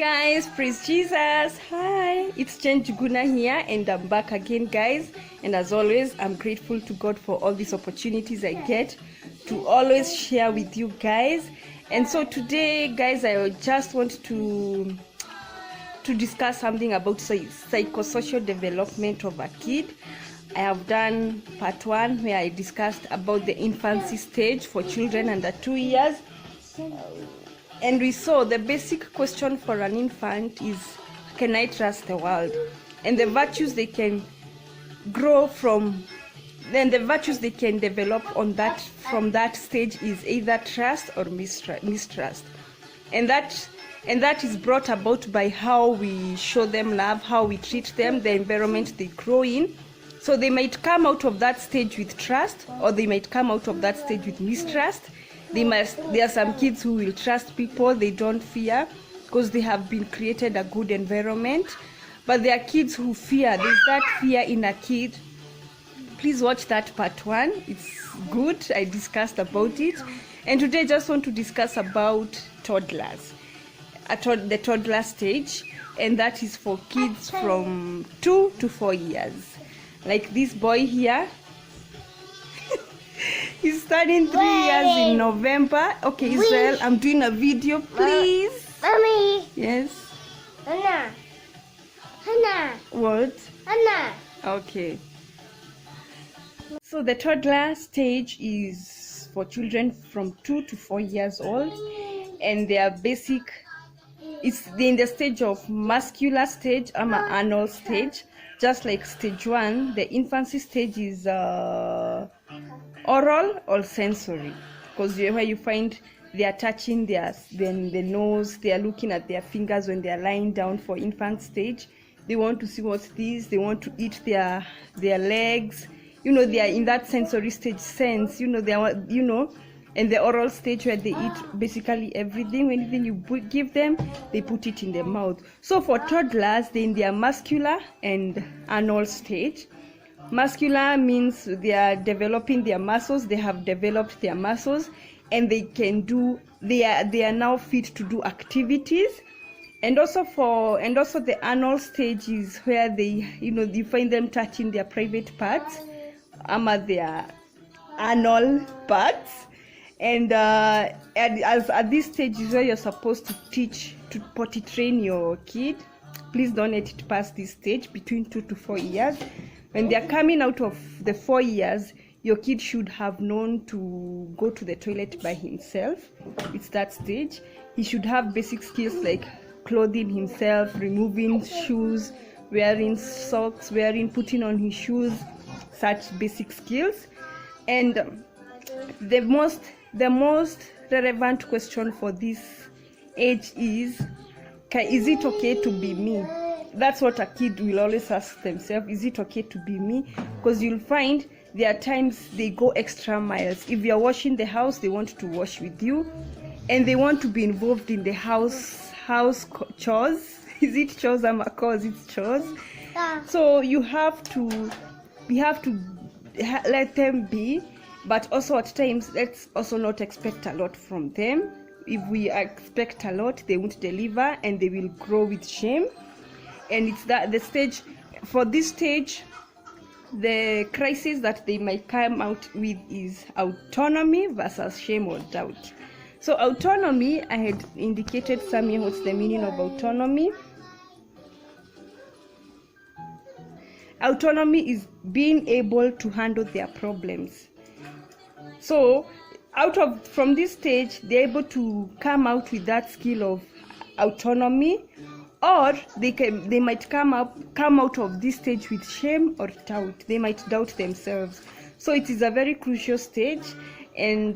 guys, praise Jesus. Hi, it's Jen Juguna here, and I'm back again, guys. And as always, I'm grateful to God for all these opportunities I get to always share with you guys. And so today, guys, I just want to discuss something about psychosocial development of a kid. I have done part 1 where I discussed about the infancy stage for children under 2 years. And we saw the basic question for an infant is, can I trust the world? And the virtues they can grow from, then the virtues they can develop on that from that stage is either trust or mistrust. And that is brought about by how we show them love, how we treat them, the environment they grow in. So they might come out of that stage with trust, or they might come out of that stage with mistrust. There are some kids who will trust people they don't fear because they have been created a good environment. But there are kids who fear. There's that fear in a kid. Please watch that part 1. It's good. I discussed about it. And today I just want to discuss about toddlers. The toddler stage. And that is for kids from 2 to 4 years. Like this boy here. He's turning 3 years in November. Okay, Israel, I'm doing a video, please. Mommy. Yes. Anna. Anna. What? Anna. Okay. So the toddler stage is for children from 2 to 4 years old, and they are basic. It's in the stage of muscular stage, anal stage. Just like stage 1, the infancy stage is oral or sensory, because where you find they are touching the nose, they are looking at their fingers when they are lying down. For infant stage, they want to see what's this, they want to eat their legs, they are in that sensory stage, they are, and the oral stage where they eat basically everything. Anything you give them, they put it in their mouth. So for toddlers, they're in their muscular and anal stage. Muscular means they are developing their muscles, they have developed their muscles, and they are now fit to do activities. And also the anal stage is where they, you find them touching their private parts, their anal parts. And as at this stage is where you're supposed to potty train your kid. Please don't let it pass this stage between 2 to 4 years. When they are coming out of the 4 years, your kid should have known to go to the toilet by himself. It's that stage. He should have basic skills like clothing himself, removing shoes, wearing socks, putting on his shoes, such basic skills. And the most relevant question for this age is it okay to be me? That's what a kid will always ask themselves. Is it okay to be me? Because you'll find there are times they go extra miles. If you're washing the house, they want to wash with you, and they want to be involved in the house chores. Is it chores? It's chores. So we have to let them be. But also at times, let's also not expect a lot from them. If we expect a lot, they won't deliver, and they will grow with shame. And it's that the stage, for this stage, the crisis that they might come out with is autonomy versus shame or doubt. So autonomy, I had indicated somewhere what's the meaning of autonomy. Autonomy is being able to handle their problems. So from this stage, they're able to come out with that skill of autonomy, or they might come out of this stage with shame or doubt. They might doubt themselves. So it is a very crucial stage, and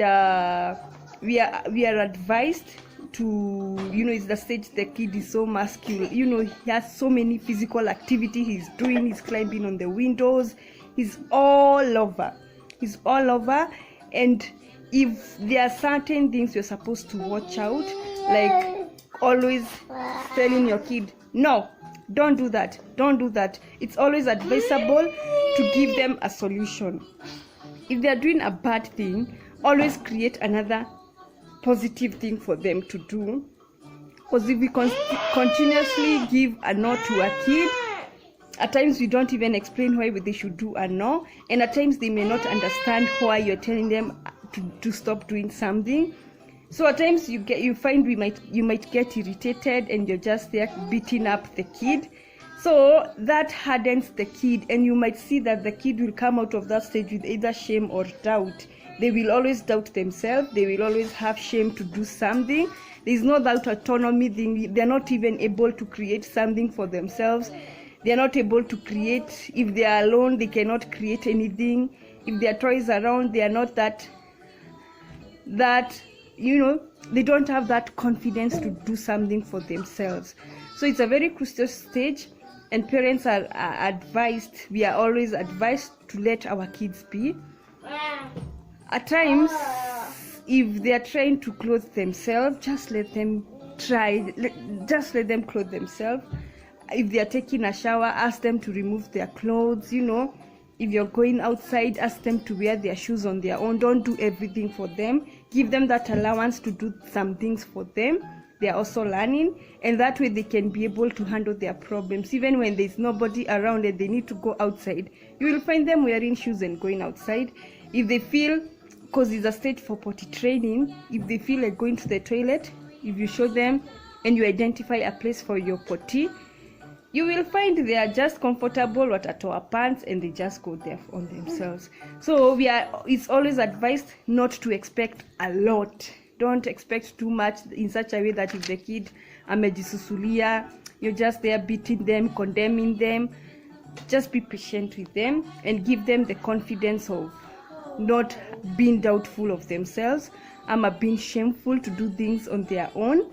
we are advised to, it's the stage the kid is so muscular. He has so many physical activity he's doing. He's climbing on the windows. He's all over. And if there are certain things you're supposed to watch out, like always telling your kid, no, don't do that. It's always advisable to give them a solution. If they're doing a bad thing, always create another positive thing for them to do. Because if we continuously give a no to a kid, at times we don't even explain why they should do a no, and at times they may not understand why you're telling them to stop doing something. So at times you find you might get irritated, and you're just there beating up the kid. So that hardens the kid, and you might see that the kid will come out of that stage with either shame or doubt. They will always doubt themselves. They will always have shame to do something. There's no that autonomy thing. They're not even able to create something for themselves. They're not able to create. If they are alone, they cannot create anything. If there are toys around, they are not that they don't have that confidence to do something for themselves. So it's a very crucial stage, and parents are advised, we are always advised to let our kids be. At times, if they are trying to clothe themselves, just let them clothe themselves. If they are taking a shower, ask them to remove their clothes. If you're going outside, ask them to wear their shoes on their own. Don't do everything for them. Give them that allowance to do some things for them. They are also learning, and that way they can be able to handle their problems. Even when there's nobody around and they need to go outside, you will find them wearing shoes and going outside. If they feel, because it's a stage for potty training, if they feel like going to the toilet, if you show them and you identify a place for your potty, you will find they are just comfortable at our pants, and they just go there on themselves. So it's always advised not to expect a lot. Don't expect too much in such a way that if the kid amejisusulia, you're just there beating them, condemning them. Just be patient with them and give them the confidence of not being doubtful of themselves, being shameful to do things on their own.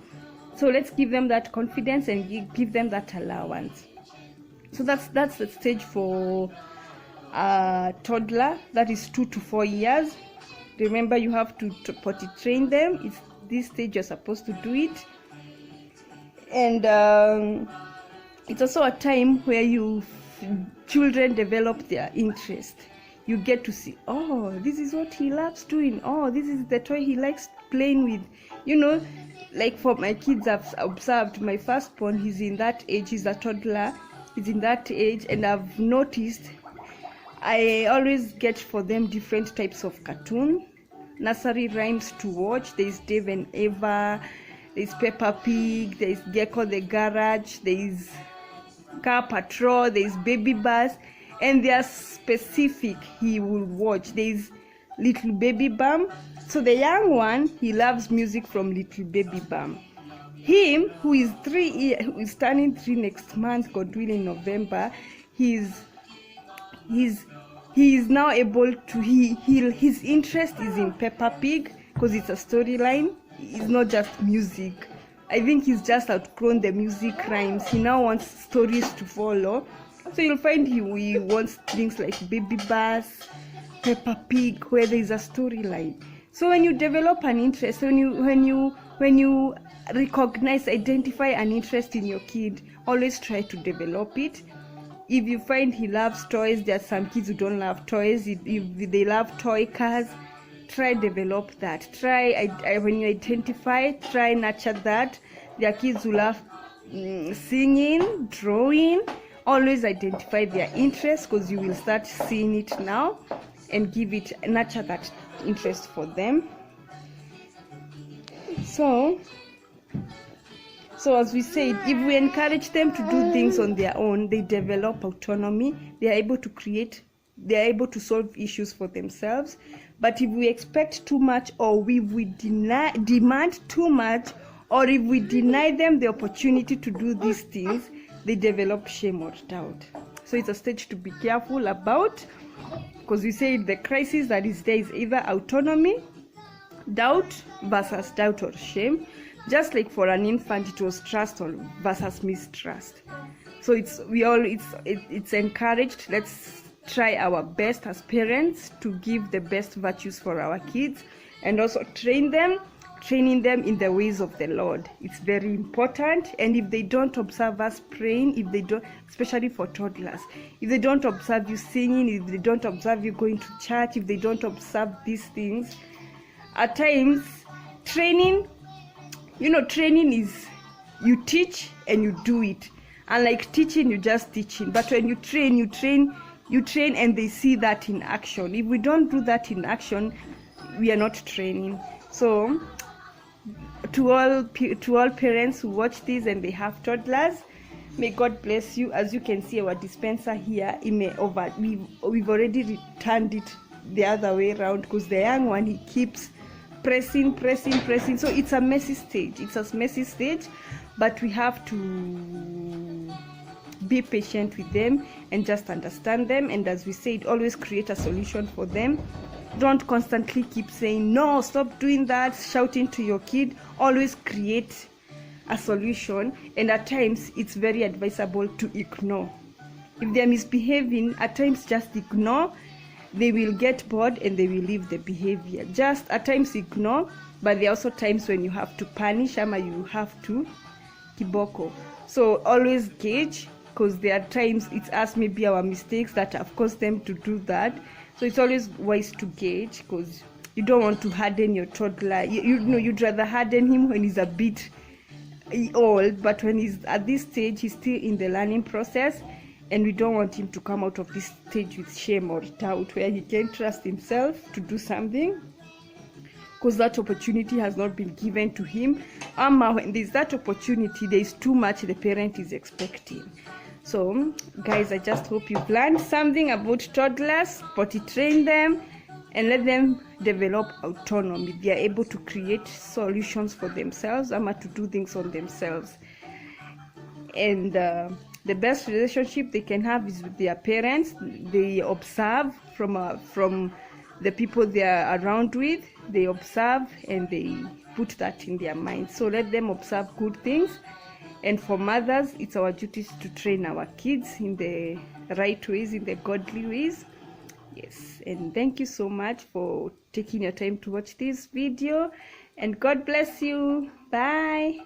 So let's give them that confidence and give them that allowance. So that's the stage for a toddler, that is 2 to 4 years. Remember, you have to potty train them. It's this stage you're supposed to do it. And it's also a time where children develop their interest. You get to see, this is what he loves doing. This is the toy he likes playing with. Like for my kids, I've observed my firstborn, he's in that age, he's a toddler, he's in that age, and I've noticed I always get for them different types of cartoon, nursery rhymes to watch. There's Dave and Eva, there's Peppa Pig, there's Gecko the Garage, there's Car Patrol, there's Baby Bus, and they are specific he will watch. There's Little Baby Bum. So the young one, he loves music from Little Baby Bum. Him, who is 3 years, who is turning 3 next month, God willing, November, he's now able to his interest is in Peppa Pig, because it's a storyline. It's not just music. I think he's just outgrown the music rhymes. He now wants stories to follow. So you'll find he wants things like Baby Bus, Peppa Pig, where there is a storyline. So when you develop an interest, when you recognize, identify an interest in your kid, always try to develop it. If you find he loves toys, there are some kids who don't love toys. If they love toy cars, try develop that. When you identify, try nurture that. There are kids who love singing, drawing. Always identify their interest, because you will start seeing it now, and nurture that interest for them. So as we said, if we encourage them to do things on their own, they develop autonomy. They are able to create, they are able to solve issues for themselves. But if we expect too much, or if we demand too much, or if we deny them the opportunity to do these things, they develop shame or doubt. So it's a stage to be careful about, because we say the crisis that is there is either autonomy, doubt versus doubt or shame. Just like for an infant, it was trust versus mistrust. So it's encouraged. Let's try our best as parents to give the best virtues for our kids, and also training them in the ways of the Lord. It's very important. And if they don't observe us praying, if they don't, especially for toddlers, if they don't observe you singing, if they don't observe you going to church, if they don't observe these things, at times training is you teach and you do it. Unlike teaching, you just teaching. But when you train, and they see that in action. If we don't do that in action, we are not training. So to all parents who watch this and they have toddlers, may God bless you. As you can see, our dispenser here, we've already returned it the other way around, because the young one, he keeps pressing. So it's a messy stage, but we have to be patient with them and just understand them. And as we said, always create a solution for them. Don't constantly keep saying no, stop doing that, shouting to your kid. Always create a solution. And at times it's very advisable to ignore. If they're misbehaving, at times just ignore. They will get bored and they will leave the behavior. Just at times ignore, but there are also times when you have to punish, or you have to kiboko. So always gauge, because there are times it's us, maybe our mistakes, that have caused them to do that. So it's always wise to gauge, because you don't want to harden your toddler. You know, you'd rather harden him when he's a bit old, but when he's at this stage, he's still in the learning process. And we don't want him to come out of this stage with shame or doubt, where he can't trust himself to do something, because that opportunity has not been given to him. When there's that opportunity, there's too much the parent is expecting. So guys, I just hope you've learned something about toddlers. Potty train them and let them develop autonomy. They are able to create solutions for themselves, to do things on themselves. And the best relationship they can have is with their parents. They observe from the people they are around with. They observe and they put that in their mind. So let them observe good things. And for mothers, it's our duty to train our kids in the right ways, in the godly ways. Yes, and thank you so much for taking your time to watch this video. And God bless you. Bye.